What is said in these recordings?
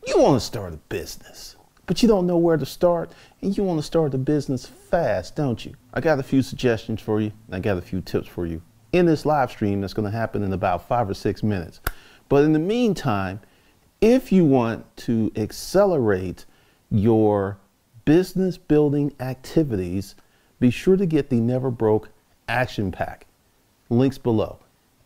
You want to start a business, but you don't know where to start, and you want to start a business fast, don't you? I got a few suggestions for you, and I got a few tips for you in this live stream that's going to happen in about 5 or 6 minutes. But in the meantime, if you want to accelerate your business building activities, be sure to get the Never Broke Action Pack. Links below.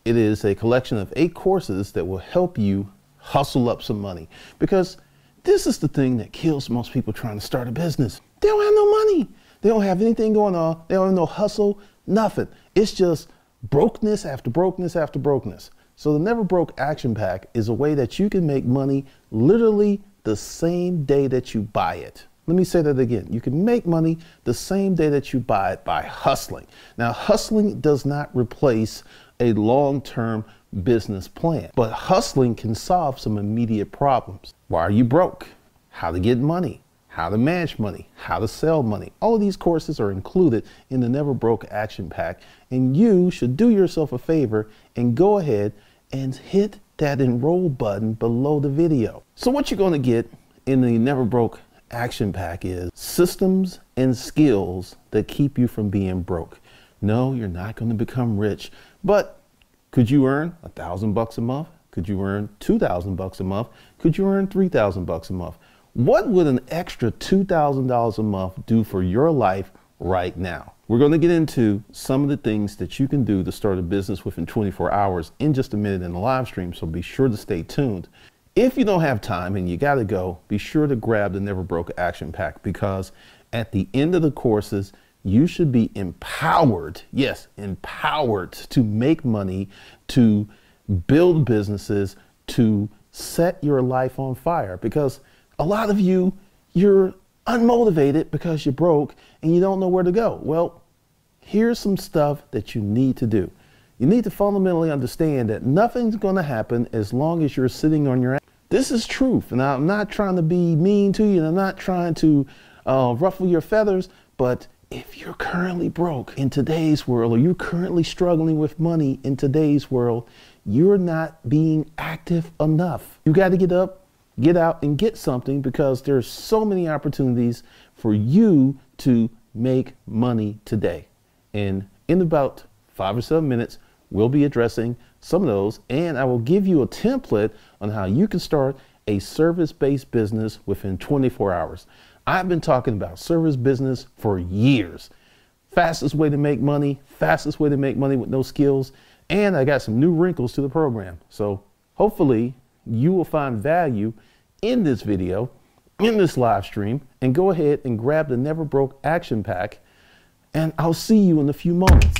It is a collection of 8 courses that will help you hustle up some money, because this is the thing that kills most people trying to start a business. They don't have no money. They don't have anything going on. They don't have no hustle, nothing. It's just brokenness after brokenness after brokenness. So the Never Broke Action Pack is a way that you can make money literally the same day that you buy it. Let me say that again. You can make money the same day that you buy it by hustling. Now, hustling does not replace a long-term business plan, but hustling can solve some immediate problems. Why are you broke? How to get money, how to manage money, how to sell money. All of these courses are included in the Never Broke Action Pack, and you should do yourself a favor and go ahead and hit that enroll button below the video. So what you're going to get in the Never Broke Action Pack is systems and skills that keep you from being broke. No, you're not going to become rich, but could you earn $1,000 a month? Could you earn $2,000 a month? Could you earn $3,000 a month? What would an extra $2,000 a month do for your life right now? We're going to get into some of the things that you can do to start a business within 24 hours in just a minute in the live stream, so be sure to stay tuned. If you don't have time and you got to go, be sure to grab the Never Broke Action Pack, because at the end of the courses, you should be empowered, yes, empowered to make money, to build businesses, to set your life on fire. Because a lot of you, you're unmotivated because you're broke and you don't know where to go. Well, here's some stuff that you need to do. You need to fundamentally understand that nothing's going to happen as long as you're sitting on your ass. This is truth, and I'm not trying to be mean to you, and I'm not trying to ruffle your feathers, but if you're currently broke in today's world, or you're currently struggling with money in today's world, you're not being active enough. You got to get up, get out, and get something, because there's so many opportunities for you to make money today. And in about 5 or 7 minutes, we'll be addressing some of those, and I will give you a template on how you can start a service-based business within 24 hours. I've been talking about service business for years. Fastest way to make money, fastest way to make money with no skills. And I got some new wrinkles to the program. So hopefully you will find value in this video, in this live stream, and go ahead and grab the Never Broke Action Pack. And I'll see you in a few moments.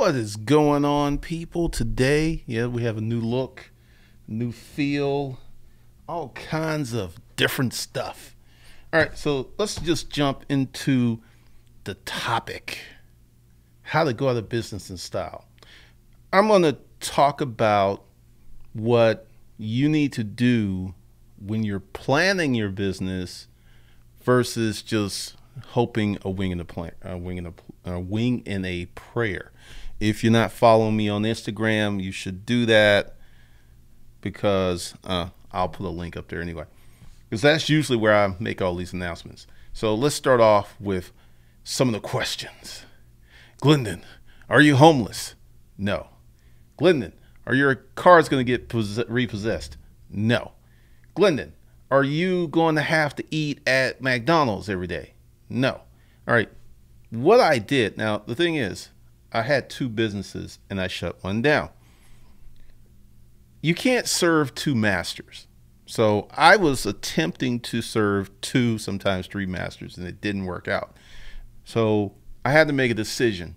What is going on, people? Today, yeah, we have a new look, new feel, all kinds of different stuff. All right, so let's just jump into the topic: how to go out of business in style. I'm going to talk about what you need to do when you're planning your business versus just hoping a wing in a prayer. If you're not following me on Instagram, you should do that, because I'll put a link up there anyway, because that's usually where I make all these announcements. So let's start off with some of the questions. Glendon, are you homeless? No. Glendon, are your cars going to get repossessed? No. Glendon, are you going to have to eat at McDonald's every day? No. All right. What I did, now the thing is, I had two businesses and I shut one down. You can't serve two masters. So I was attempting to serve two, sometimes three masters, and it didn't work out. So I had to make a decision.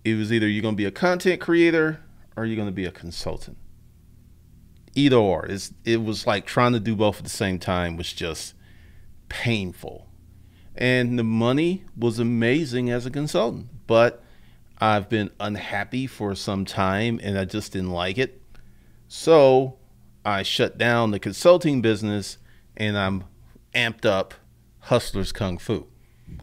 It was either you're going to be a content creator or you're going to be a consultant. Either or. It was like trying to do both at the same time was just painful. And the money was amazing as a consultant, but I've been unhappy for some time and I just didn't like it. So I shut down the consulting business and I'm amped up Hustlers Kung Fu.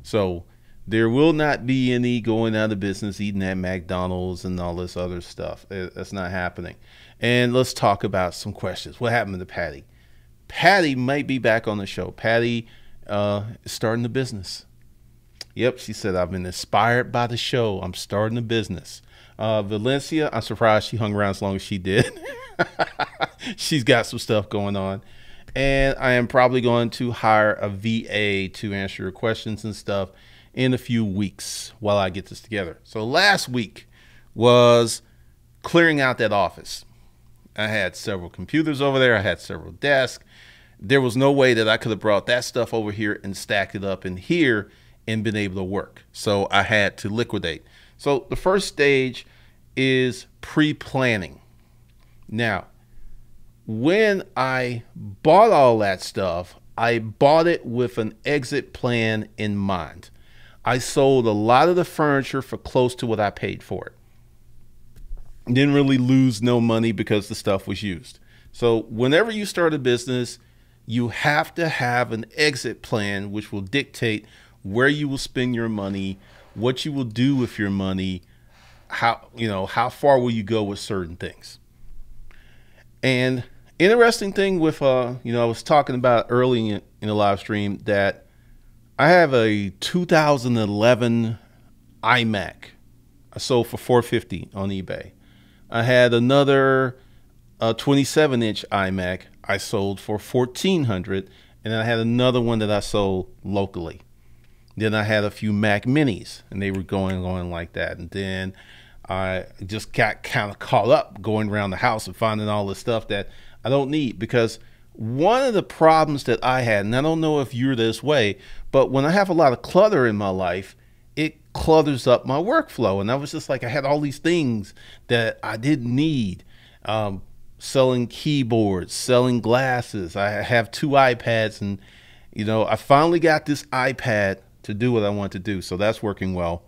So there will not be any going out of business, eating at McDonald's and all this other stuff. That's not happening. And let's talk about some questions. What happened to Patty? Patty might be back on the show. Patty is starting a business. Yep, she said, I've been inspired by the show. I'm starting a business. Valencia, I'm surprised she hung around as long as she did. She's got some stuff going on. And I am probably going to hire a VA to answer your questions and stuff in a few weeks while I get this together. So last week was clearing out that office. I had several computers over there. I had several desks. There was no way that I could have brought that stuff over here and stacked it up in here and been able to work. So I had to liquidate. So the first stage is pre-planning. Now, when I bought all that stuff, I bought it with an exit plan in mind. I sold a lot of the furniture for close to what I paid for it. Didn't really lose no money because the stuff was used. So whenever you start a business, you have to have an exit plan, which will dictate where you will spend your money, what you will do with your money, how far will you go with certain things. And interesting thing with, I was talking about early in the live stream that I have a 2011 iMac I sold for $450 on eBay. I had another 27-inch iMac I sold for $1,400, and then I had another one that I sold locally. Then I had a few Mac Minis, and they were going on like that. And then I just got kind of caught up going around the house and finding all this stuff that I don't need, because one of the problems that I had, and I don't know if you're this way, but when I have a lot of clutter in my life, it clutters up my workflow. And I was just like, I had all these things that I didn't need. Selling keyboards, selling glasses. I have two iPads, and I finally got this iPad to do what I want to do. So that's working well.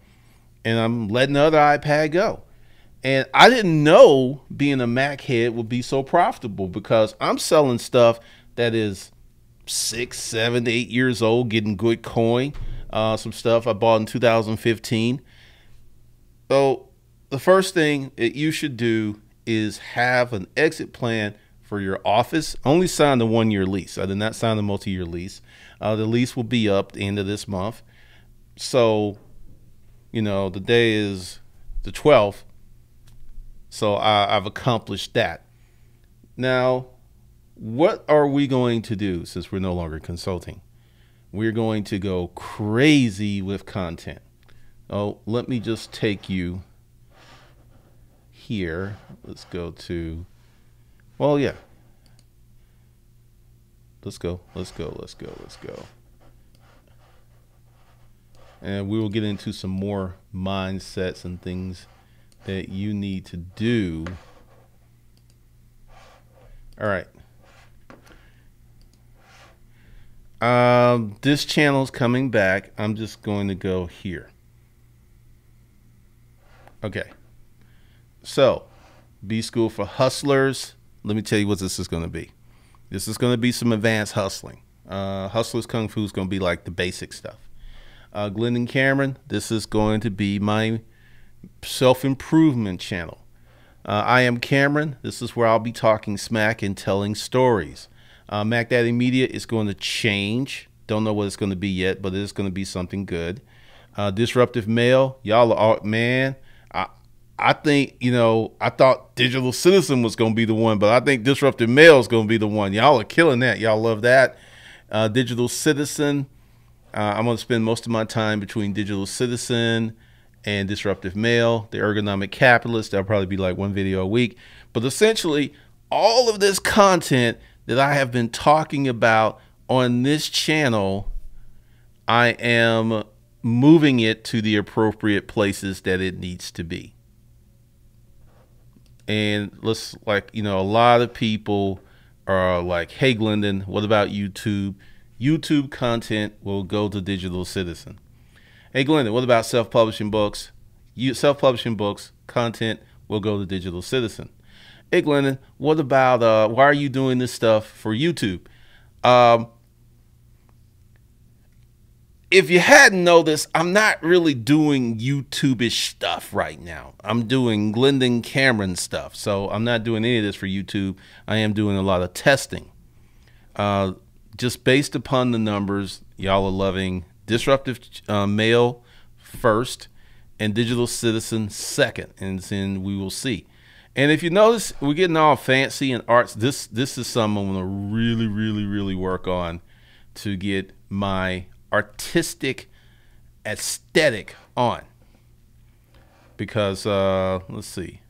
And I'm letting the other iPad go. And I didn't know being a Mac head would be so profitable, because I'm selling stuff that is 6, 7, 8 years old, getting good coin. Some stuff I bought in 2015. So the first thing that you should do is have an exit plan for your office. Only sign the 1-year lease. I did not sign the multi-year lease. The lease will be up the end of this month. So, the day is the 12th. So I've accomplished that. Now, what are we going to do since we're no longer consulting? We're going to go crazy with content. Oh, let me just take you here. Let's go to, well, yeah. Let's go. And we will get into some more mindsets and things that you need to do. All right. This channel's coming back. I'm just going to go here. Okay. So, B School for Hustlers. Let me tell you what this is going to be. This is going to be some advanced hustling. Hustlers Kung Fu is going to be like the basic stuff. Glendon Cameron, this is going to be my self-improvement channel. I am Cameron. This is where I'll be talking smack and telling stories. Mac Daddy Media is going to change. Don't know what it's going to be yet, but it is going to be something good. Disruptive Mail, y'all are, man, I think, you know, I thought Digital Citizen was going to be the one, but I think Disruptive Mail is going to be the one. Y'all are killing that. Y'all love that. Digital Citizen, I'm going to spend most of my time between Digital Citizen and Disruptive Mail. The Ergonomic Capitalist, that'll probably be like one video a week. But essentially, all of this content that I have been talking about on this channel, I am moving it to the appropriate places that it needs to be. And let's, like, you know, a lot of people are like, hey, Glendon, what about YouTube? YouTube content will go to Digital Citizen. Hey, Glendon, what about self-publishing books? Self-publishing books content will go to Digital Citizen. Hey, Glendon, what about, why are you doing this stuff for YouTube? If you hadn't noticed, I'm not really doing YouTube-ish stuff right now. I'm doing Glendon Cameron stuff. So I'm not doing any of this for YouTube. I am doing a lot of testing. Just based upon the numbers, y'all are loving Disruptive Mail first and Digital Citizen second. And then we will see. And if you notice, we're getting all fancy and arts. This is something I'm going to really work on to get my artistic aesthetic on, because let's see,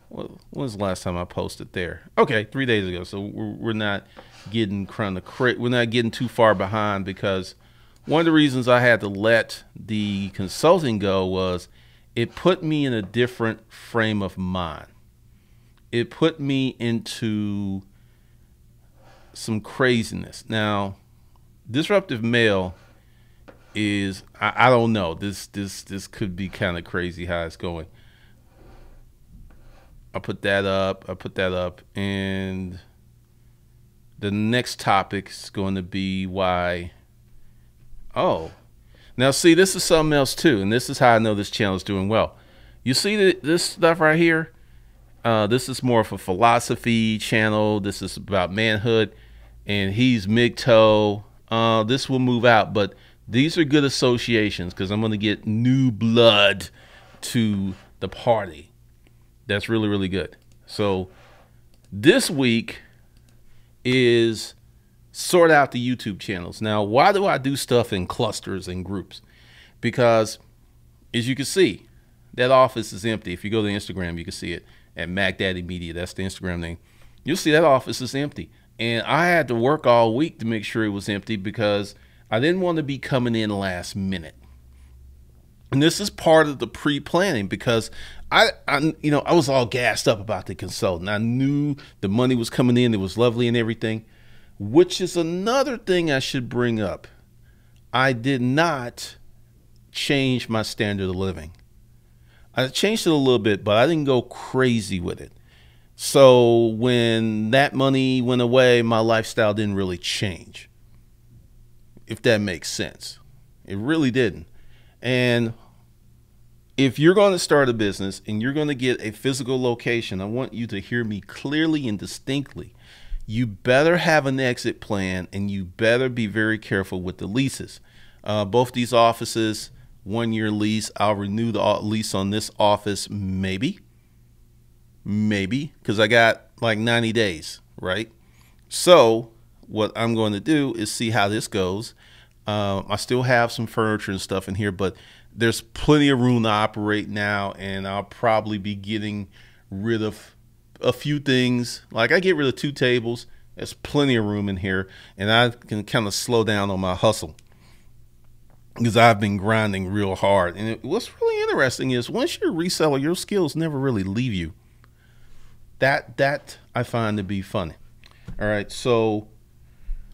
when was the last time I posted there? Okay, 3 days ago. So we're not getting we're not getting too far behind, because one of the reasons I had to let the consulting go was it put me in a different frame of mind. It put me into some craziness. Now, Disruptive Mail is, I don't know, this could be kind of crazy how it's going. I put that up, and the next topic is going to be why. Oh, now see, this is something else too, and this is how I know this channel is doing well. You see this stuff right here? This is more of a philosophy channel. This is about manhood, and he's MGTOW. This will move out, but these are good associations, because I'm going to get new blood to the party. That's really good. So this week is sort out the YouTube channels. Now, why do I do stuff in clusters and groups? Because as you can see, that office is empty. If you go to Instagram, you can see it at Mac Daddy Media. That's the Instagram name. You'll see that office is empty. And I had to work all week to make sure it was empty, because I didn't want to be coming in last minute. And this is part of the pre-planning, because I was all gassed up about the consultant. I knew the money was coming in. It was lovely and everything, which is another thing I should bring up. I did not change my standard of living. I changed it a little bit, but I didn't go crazy with it. So when that money went away, my lifestyle didn't really change, if that makes sense. It really didn't. And if you're going to start a business and you're going to get a physical location, I want you to hear me clearly and distinctly. You better have an exit plan, and you better be very careful with the leases. Both these offices, 1 year lease. I'll renew the lease on this office, maybe, because I got like 90 days, right? So what I'm going to do is see how this goes. I still have some furniture and stuff in here, but there's plenty of room to operate now, and I'll probably be getting rid of a few things. Like, I get rid of 2 tables. There's plenty of room in here, and I can kind of slow down on my hustle, because I've been grinding real hard. And what's really interesting is once you're a reseller, your skills never really leave you. That I find to be funny. All right, so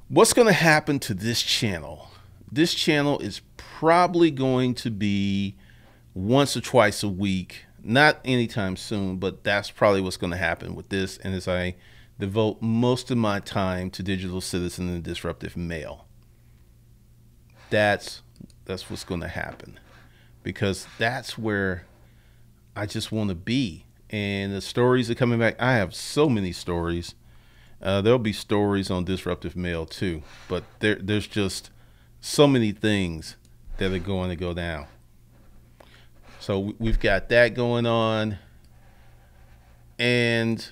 what's going to happen to this channel? This channel is probably going to be once or twice a week, not anytime soon, but that's probably what's going to happen with this. And as I devote most of my time to digital citizen and disruptive mail, that's what's going to happen, because that's where I just want to be. And the stories are coming back. I have so many stories. There'll be stories on disruptive mail too, but there's just so many things that are going to go down. So we've got that going on. And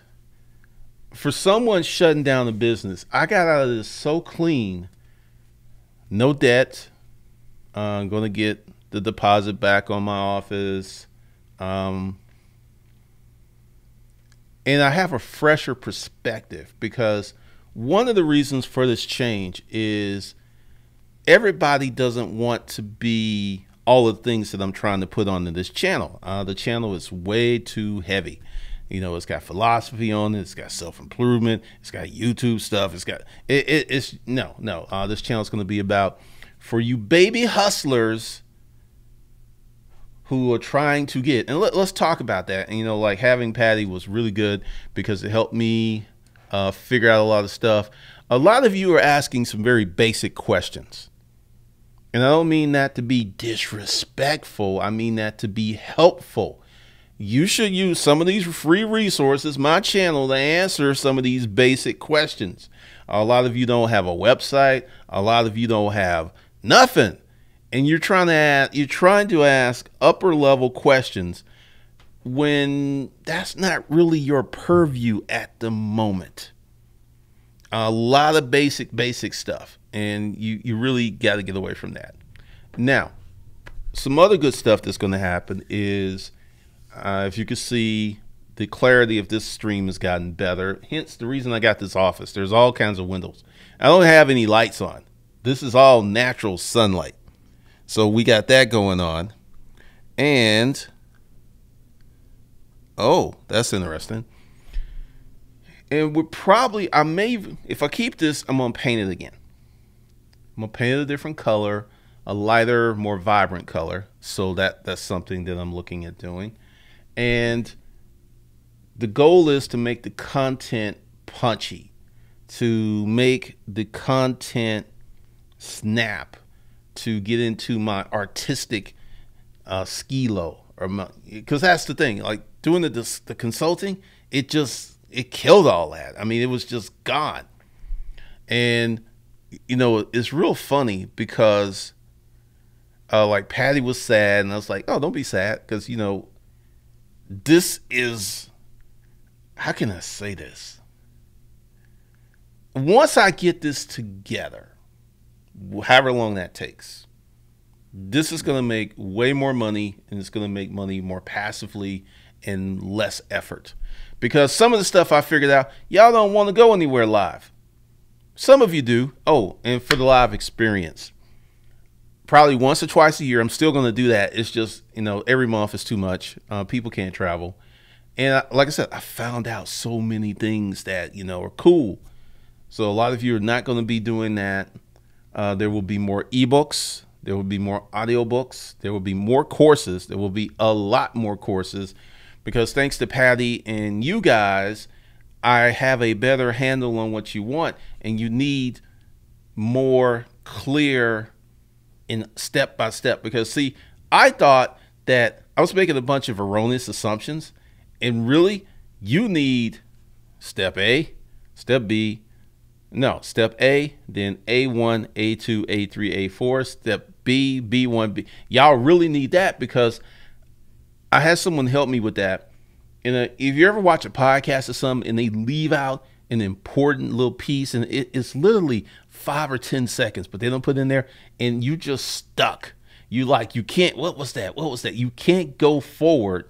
for someone shutting down a business, I got out of this so clean. No debt. I'm going to get the deposit back on my office. And I have a fresher perspective, because one of the reasons for this change is everybody doesn't want to be all the things that I'm trying to put onto this channel. The channel is way too heavy. You know, it's got philosophy on it. It's got self-improvement. It's got YouTube stuff. It's got, this channel is going to be about, for you baby hustlers who are trying to get, and let's talk about that. And, you know, like having Patty was really good because it helped me figure out a lot of stuff. A lot of you are asking some very basic questions. And I don't mean that to be disrespectful. I mean that to be helpful. You should use some of these free resources, my channel, to answer some of these basic questions. A lot of you don't have a website. A lot of you don't have nothing. And you're trying to ask upper level questions when that's not really your purview at the moment. A lot of basic stuff, and you really got to get away from that. Now, some other good stuff that's going to happen is, if you can see, the clarity of this stream has gotten better. Hence the reason I got this office. There's all kinds of windows. I don't have any lights on. This is all natural sunlight. So we got that going on. And, oh, that's interesting. And we're probably, if I keep this, I'm going to paint it again. I'm going to paint it a different color, a lighter, more vibrant color. So that's something that I'm looking at doing. And the goal is to make the content punchy, to make the content snap, to get into my artistic skilo, because that's the thing. Like doing the consulting, it killed all that. I mean, it was just gone. And you know, it's real funny because like Patty was sad, and I was like, oh, don't be sad, because you know, this is, how can I say this? Once I get this together, however long that takes, this is going to make way more money, and it's going to make money more passively and less effort. Because some of the stuff I figured out, y'all don't want to go anywhere live. Some of you do. Oh, and for the live experience, probably once or twice a year, I'm still going to do that. It's just, you know, every month is too much. People can't travel. And like I said, I found out so many things that, you know, are cool. So a lot of you are not going to be doing that. There will be more ebooks. There will be more audiobooks. There will be more courses. There will be a lot more courses, because thanks to Patty and you guys, I have a better handle on what you want, and you need more clear in step by step. Because see, I thought that I was making a bunch of erroneous assumptions, and really you need step A, step B, no, step A, then A1, A2, A3, A4, step B, B1, B. Y'all really need that, because I had someone help me with that. And if you ever watch a podcast or something and they leave out an important little piece, and it's literally 5 or 10 seconds, but they don't put it in there, and you just stuck. You can't, what was that? What was that? You can't go forward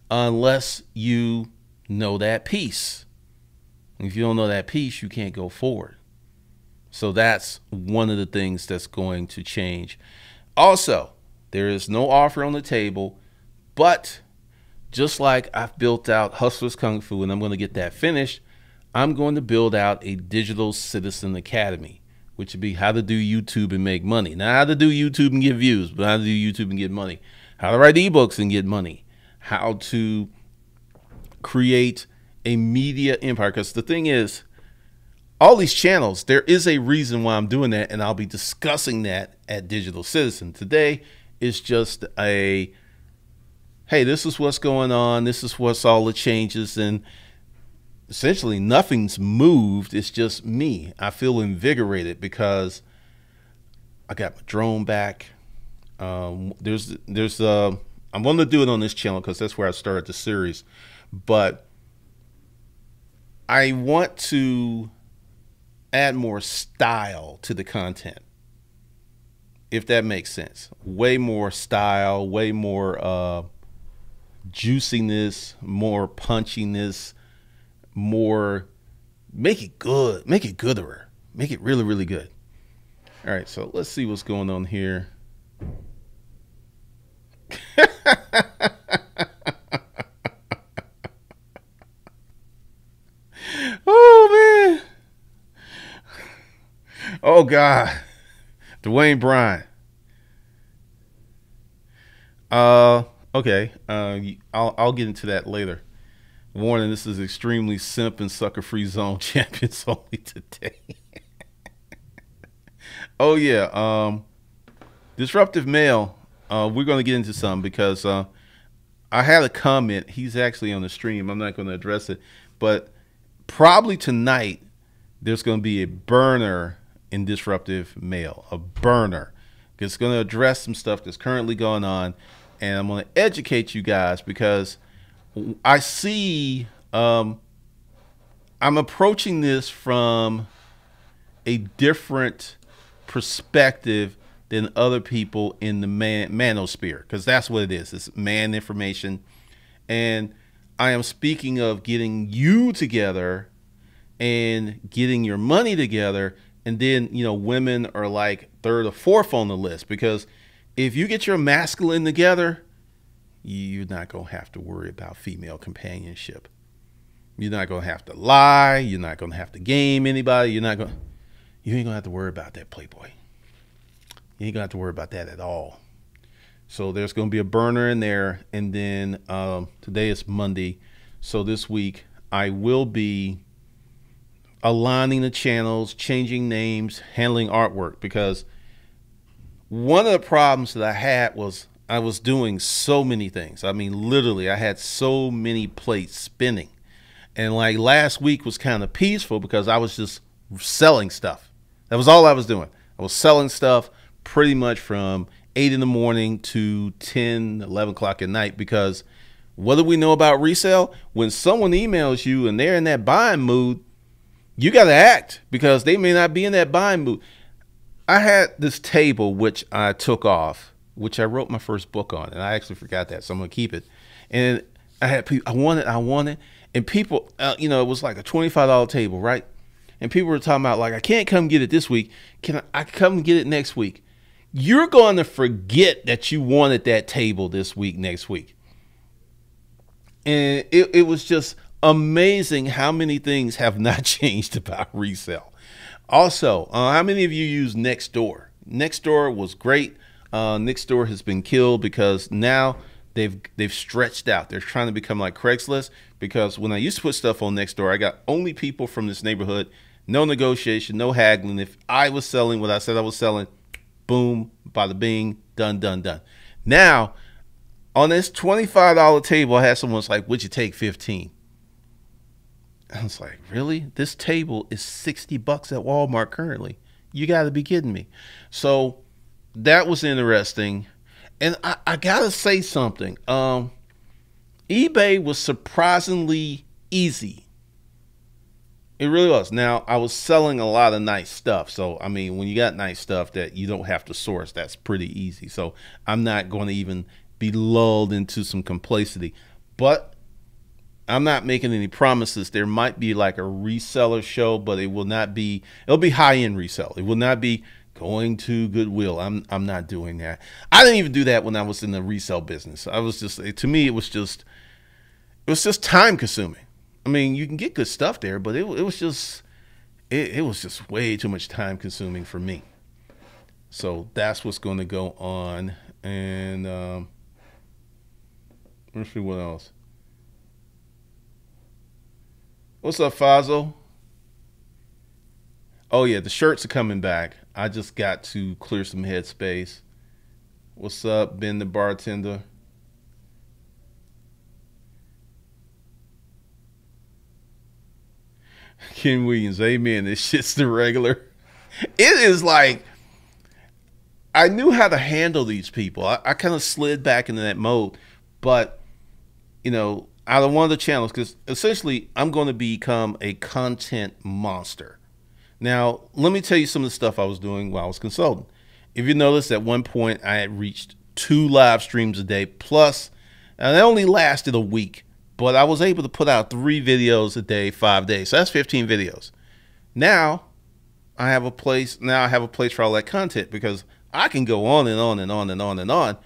unless you know that piece. If you don't know that piece, you can't go forward. So that's one of the things that's going to change. Also, there is no offer on the table, But just like I've built out Hustlers Kung Fu, and I'm going to get that finished, I'm going to build out a Digital Citizen Academy, which would be how to do YouTube and make money. Not how to do YouTube and get views, but how to do YouTube and get money. How to write ebooks and get money. How to create a media empire. Because the thing is, all these channels, there is a reason why I'm doing that, and I'll be discussing that at Digital Citizen. Today is just a, hey, this is what's going on. This is what's all the changes, and essentially nothing's moved. It's just me. I feel invigorated because I got my drone back. I'm going to do it on this channel because that's where I started the series, but I want to add more style to the content, if that makes sense. Way more style, way more juiciness, more punchiness, more, make it good, make it gooder, make it really, really good. All right, so let's see what's going on here. Oh man. Oh God. Dwayne Bryan. Okay. I'll get into that later. Warning, this is extremely simp and sucker free zone champions only today. Oh yeah. Disruptive male. We're going to get into some because I had a comment. He's actually on the stream. I'm not going to address it, but probably tonight there's going to be a burner in Disruptive Male, a burner. It's going to address some stuff that's currently going on, and I'm going to educate you guys because I see I'm approaching this from a different perspective than other people in the manosphere, because that's what it is. It's man information. And I am speaking of getting you together and getting your money together. And then, you know, women are like third or fourth on the list, because if you get your masculine together, you're not going to have to worry about female companionship. You're not going to have to lie. You're not going to have to game anybody. You ain't going to have to worry about that, Playboy. You ain't gonna have to worry about that at all. So there's gonna be a burner in there, and then today is Monday, so this week I will be aligning the channels, changing names, handling artwork, because one of the problems that I had was I was doing so many things. I mean, literally, I had so many plates spinning, and like last week was kind of peaceful because I was just selling stuff. That was all I was doing. I was selling stuff pretty much from 8 in the morning to 10, 11 o'clock at night, because what do we know about resale? When someone emails you and they're in that buying mood, you got to act, because they may not be in that buying mood. I had this table, which I took off, which I wrote my first book on, and I actually forgot that, so I'm going to keep it. And I had people, I wanted, and people, you know, it was like a $25 table, right? And people were talking about, like, I can't come get it this week. Can I come get it next week? You're going to forget that you wanted that table this week, next week. And it was just amazing how many things have not changed about resale. Also, how many of you use Nextdoor? Nextdoor was great. Nextdoor has been killed because now they've stretched out. They're trying to become like Craigslist, because when I used to put stuff on Nextdoor, I got only people from this neighborhood, no negotiation, no haggling. If I was selling what I said I was selling, boom, bada bing, done, done, done. Now, on this $25 table, I had someone's like, would you take 15? I was like, really? This table is $60 at Walmart currently. You got to be kidding me. So that was interesting. And I got to say something. eBay was surprisingly easy. It really was. Now, I was selling a lot of nice stuff. So, I mean, when you got nice stuff that you don't have to source, that's pretty easy. So I'm not going to even be lulled into some complacity. But I'm not making any promises. There might be like a reseller show, but it will not be, it'll be high-end resale. It will not be going to Goodwill. I'm not doing that. I didn't even do that when I was in the resale business. I was just, to me, it was just time consuming. I mean, you can get good stuff there, but it was just way too much time consuming for me. So that's what's going to go on. And let's see what else. What's up, Fazo? Oh yeah, the shirts are coming back. I just got to clear some headspace. What's up, Ben the bartender? Ken Williams, amen. This shit's the regular. It is like, I knew how to handle these people. I kind of slid back into that mode, but you know, out of one of the channels, because essentially I'm going to become a content monster. Now, let me tell you some of the stuff I was doing while I was consulting. If you notice, at one point I had reached 2 live streams a day plus, and it only lasted a week, but I was able to put out 3 videos a day, 5 days. So that's 15 videos. Now I have a place for all that content, because I can go on and on and on and on and on,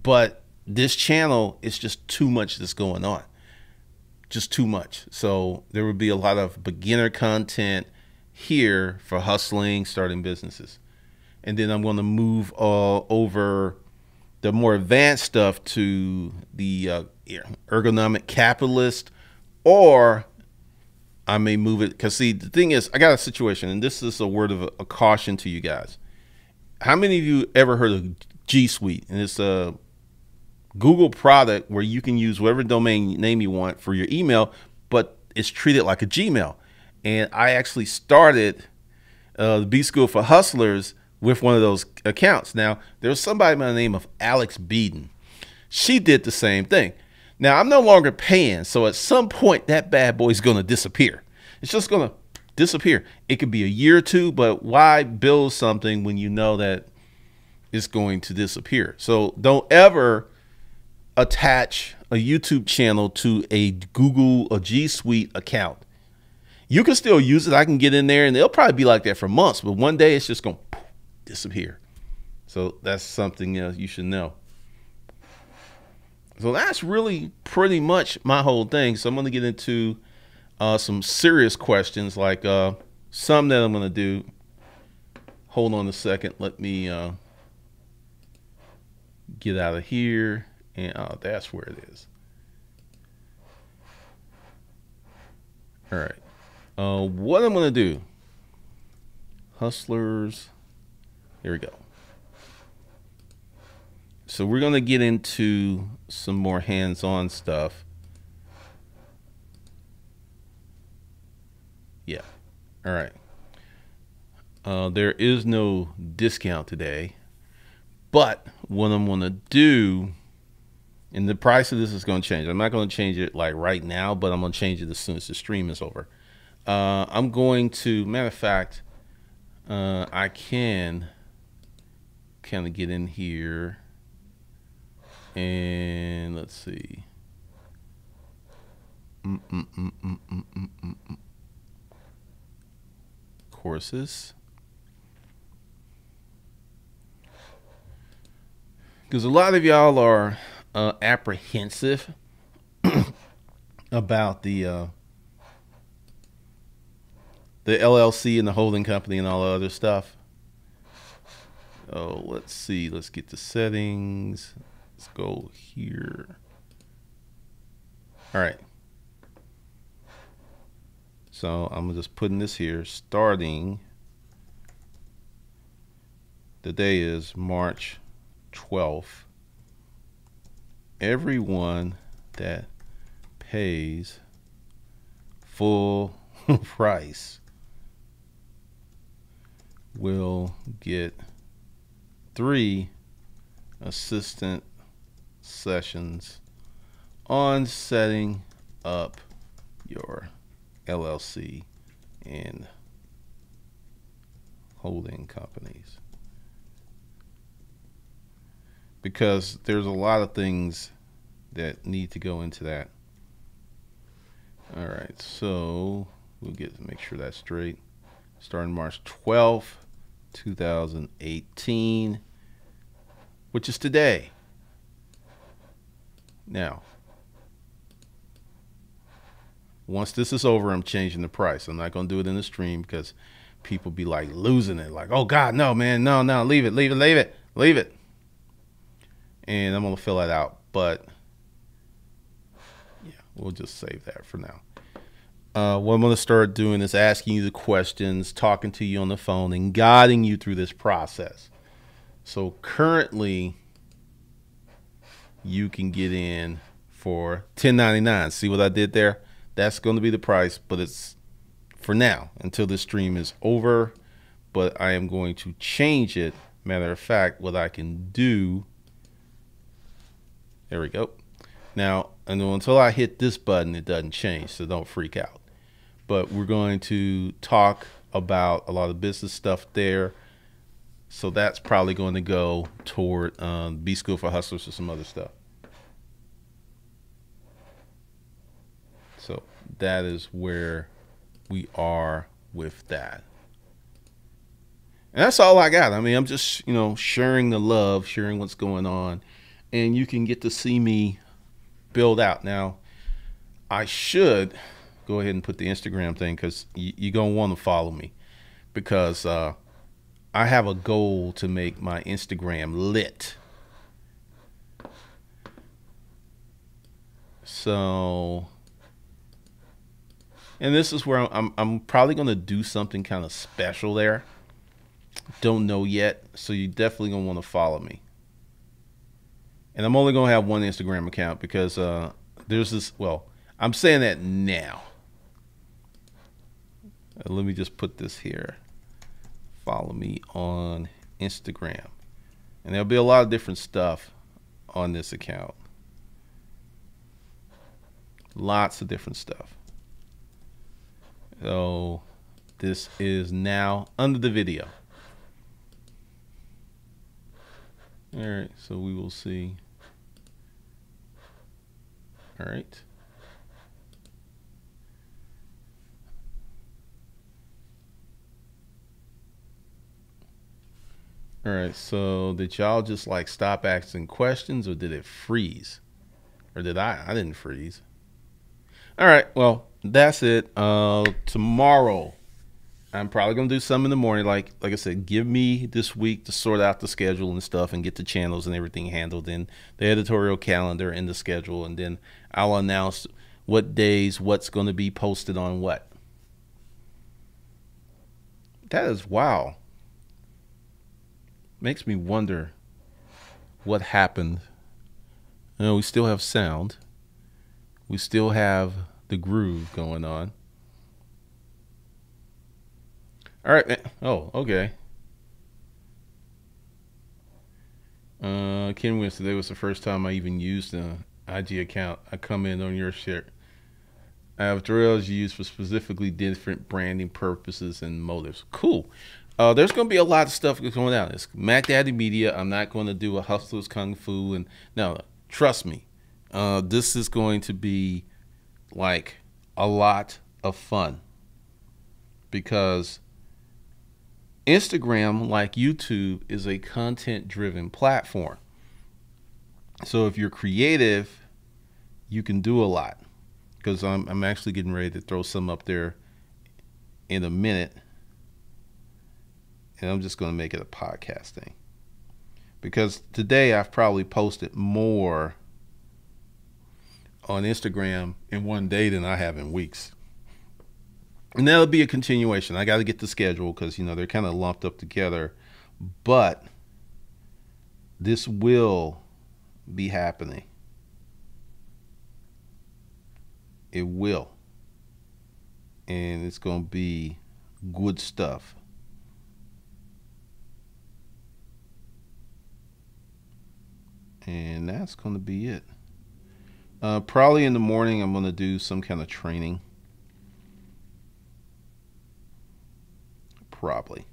but this channel is just too much that's going on. Just too much. So there would be a lot of beginner content here for hustling, starting businesses. And then I'm going to move over the more advanced stuff to the ergonomic capitalist, or I may move it, because see, the thing is, I got a situation, and this is a word of a caution to you guys. How many of you ever heard of G Suite? And it's a Google product where you can use whatever domain name you want for your email, but it's treated like a Gmail. And I actually started the B School for Hustlers with one of those accounts. Now, there's somebody by the name of Alex Beeden. She did the same thing. Now, I'm no longer paying, so at some point that bad boy is going to disappear. It's just going to disappear. It could be a year or two, but why build something when you know that it's going to disappear? So don't ever attach a YouTube channel to a Google or G Suite account. You can still use it. I can get in there, and it'll probably be like that for months, but one day it's just going to disappear. So that's something you should know. So that's really pretty much my whole thing. So I'm going to get into some serious questions, like some that I'm going to do. Hold on a second. Let me get out of here. And that's where it is. All right. What I'm going to do. Hustlers. Here we go. So we're going to get into some more hands-on stuff. Yeah. All right. There is no discount today, but what I'm going to do, and the price of this is going to change. I'm not going to change it like right now, but I'm going to change it as soon as the stream is over. I'm going to, matter of fact, I can kind of get in here and let's see. Courses. Because a lot of y'all are apprehensive about the LLC and the holding company and all the other stuff. Oh, let's see. Let's get the settings. Let's go here. All right. So I'm just putting this here. Starting. The day is March 12th. Everyone that pays full price will get 3 assistant sessions on setting up your LLC and holding companies, because there's a lot of things that need to go into that. All right, so we'll make sure that's straight. Starting March 12th, 2018, which is today. Now, once this is over, I'm changing the price. I'm not going to do it in the stream because people be like losing it. Like, oh God, no, man, no, leave it, leave it, leave it, leave it. And I'm going to fill that out. But yeah, we'll just save that for now. What I'm going to start doing is asking you the questions, talking to you on the phone, and guiding you through this process. So currently, you can get in for $10.99. See what I did there? That's going to be the price, but it's for now until this stream is over. But I am going to change it. Matter of fact, what I can do, there we go. Now, until I hit this button, it doesn't change, so don't freak out. But we're going to talk about a lot of business stuff there. So that's probably going to go toward B School for Hustlers or some other stuff. So that is where we are with that. And that's all I got. I mean, I'm just, sharing the love, sharing what's going on. And you can get to see me build out. Now, I should go ahead and put the Instagram thing because you're going to want to follow me. Because I have a goal to make my Instagram lit. So, and this is where I'm probably going to do something kind of special there. Don't know yet. So you definitely going to want to follow me. And I'm only going to have one Instagram account because there's this, well, I'm saying that now. Let me just put this here. Follow me on Instagram. And there'll be a lot of different stuff on this account. Lots of different stuff. So this is now under the video. All right, so we will see. All right. All right, so did y'all just like stop asking questions, or did it freeze? Or did I didn't freeze. All right, well, that's it. Tomorrow, I'm probably going to do some in the morning. Like I said, give me this week to sort out the schedule and stuff and get the channels and everything handled in the editorial calendar and the schedule. And then I'll announce what days, what's going to be posted on what. That is, wow. Makes me wonder what happened. We still have sound. We still have the groove going on. All right, man. Oh, okay. Ken Wins, today was the first time I even used an IG account. I come in on your share. I have drills used for specifically different branding purposes and motives. Cool. There's going to be a lot of stuff going down. It's Mac Daddy Media. I'm not going to do a Hustlers Kung Fu. And no, trust me. This is going to be like a lot of fun. Because Instagram, like YouTube, is a content-driven platform. So if you're creative, you can do a lot. Because I'm actually getting ready to throw some up there in a minute. And I'm just going to make it a podcast thing. Because today I've probably posted more on Instagram in one day than I have in weeks. And that'll be a continuation. I got to get the schedule because, they're kind of lumped up together. But this will be happening. It will. And it's going to be good stuff. And that's going to be it. Probably in the morning, I'm going to do some kind of training. Probably.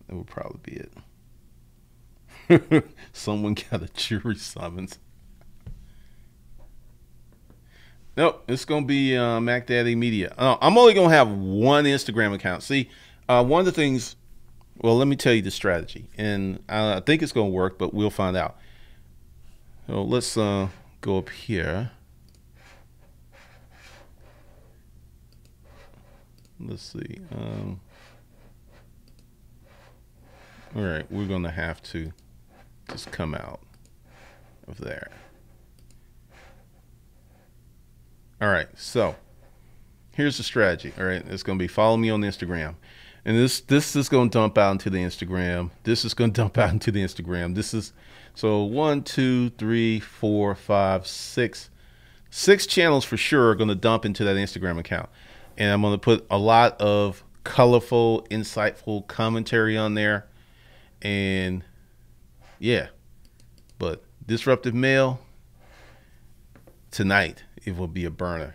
That would probably be it. Someone got a jury summons. Nope, it's going to be Mac Daddy Media. I'm only going to have one Instagram account. See, one of the things Well, let me tell you the strategy, and I think it's going to work, but we'll find out. So let's go up here. Let's see. All right, we're going to have to just come out of there. All right, so here's the strategy. All right, it's going to be follow me on Instagram. And this is going to dump out into the Instagram. This is going to dump out into the Instagram. This is, so 1, 2, 3, 4, 5, 6. 6 channels for sure are going to dump into that Instagram account. And I'm going to put a lot of colorful, insightful commentary on there. And yeah, but disruptive mail tonight, it will be a burner.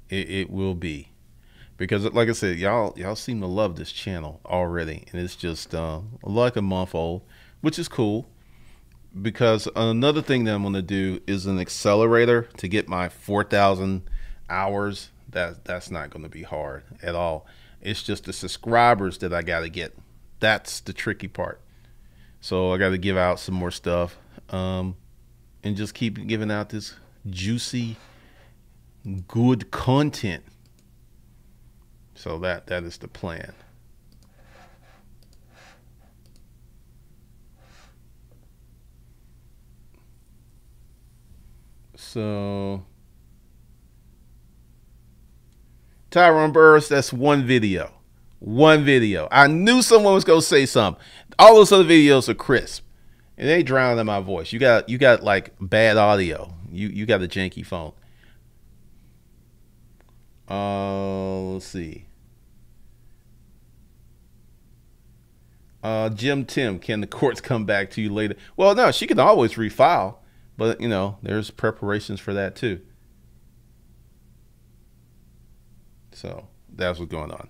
It will be. Because like I said, y'all seem to love this channel already, and it's just like a month old, which is cool. Because another thing that I'm going to do is an accelerator to get my 4,000 hours. That's not going to be hard at all. It's just the subscribers that I got to get. That's the tricky part. So I got to give out some more stuff, and just keep giving out this juicy, good content. So that is the plan. So Tyrone Burris, that's one video. One video. I knew someone was gonna say something. All those other videos are crisp, and they drown in my voice. You got like bad audio. You got a janky phone. Let's see. Jim Tim, can the courts come back to you later? Well, no, she can always refile, but you know, there's preparations for that too. So that's what's going on.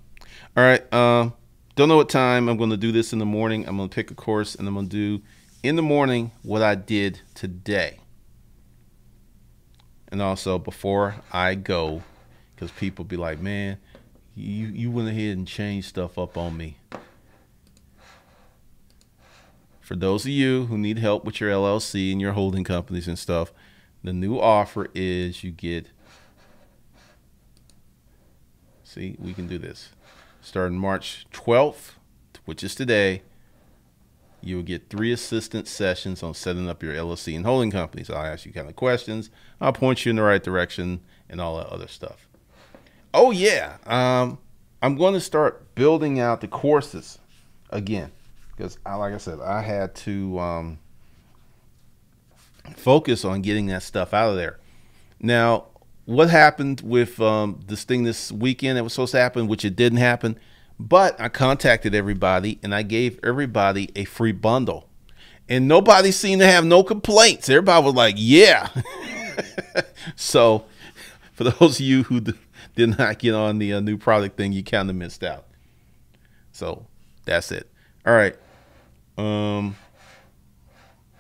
All right. Don't know what time I'm going to do this in the morning. I'm going to pick a course, and I'm going to do in the morning what I did today. And also before I go, because people be like, man, you went ahead and changed stuff up on me. For those of you who need help with your LLC and your holding companies and stuff, the new offer is you get, see, we can do this. Starting March 12th, which is today, you'll get 3 assistance sessions on setting up your LLC and holding companies. I'll ask you kind of questions. I'll point you in the right direction and all that other stuff. Oh, yeah. I'm going to start building out the courses again. Because, like I said, I had to focus on getting that stuff out of there. Now, what happened with this thing this weekend that was supposed to happen, which it didn't happen, but I contacted everybody, and I gave everybody a free bundle. And nobody seemed to have no complaints. Everybody was like, yeah. So, for those of you who did not get on the new product thing, you kind of missed out. So, that's it. All right.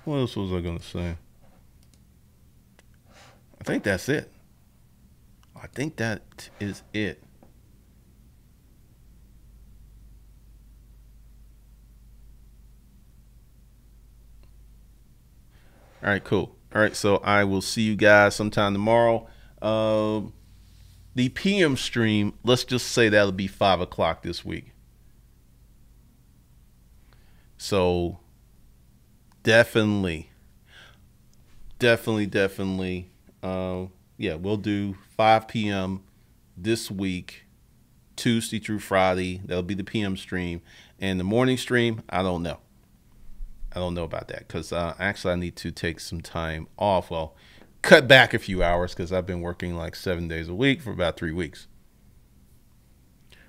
What else was I going to say? I think that's it. I think that is it. All right, cool. All right, so I will see you guys sometime tomorrow. The PM stream, let's just say that'll be 5 o'clock this week. So definitely, yeah, we'll do 5 p.m. this week, Tuesday through Friday. That'll be the PM stream. And the morning stream, I don't know. I don't know about that because actually I need to take some time off. Well, cut back a few hours because I've been working like 7 days a week for about 3 weeks.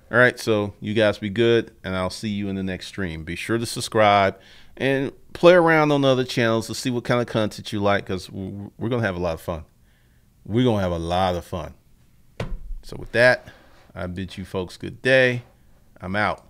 All right, so you guys be good, and I'll see you in the next stream. Be sure to subscribe and play around on other channels to see what kind of content you like because we're going to have a lot of fun. We're going to have a lot of fun. So with that, I bid you folks good day. I'm out.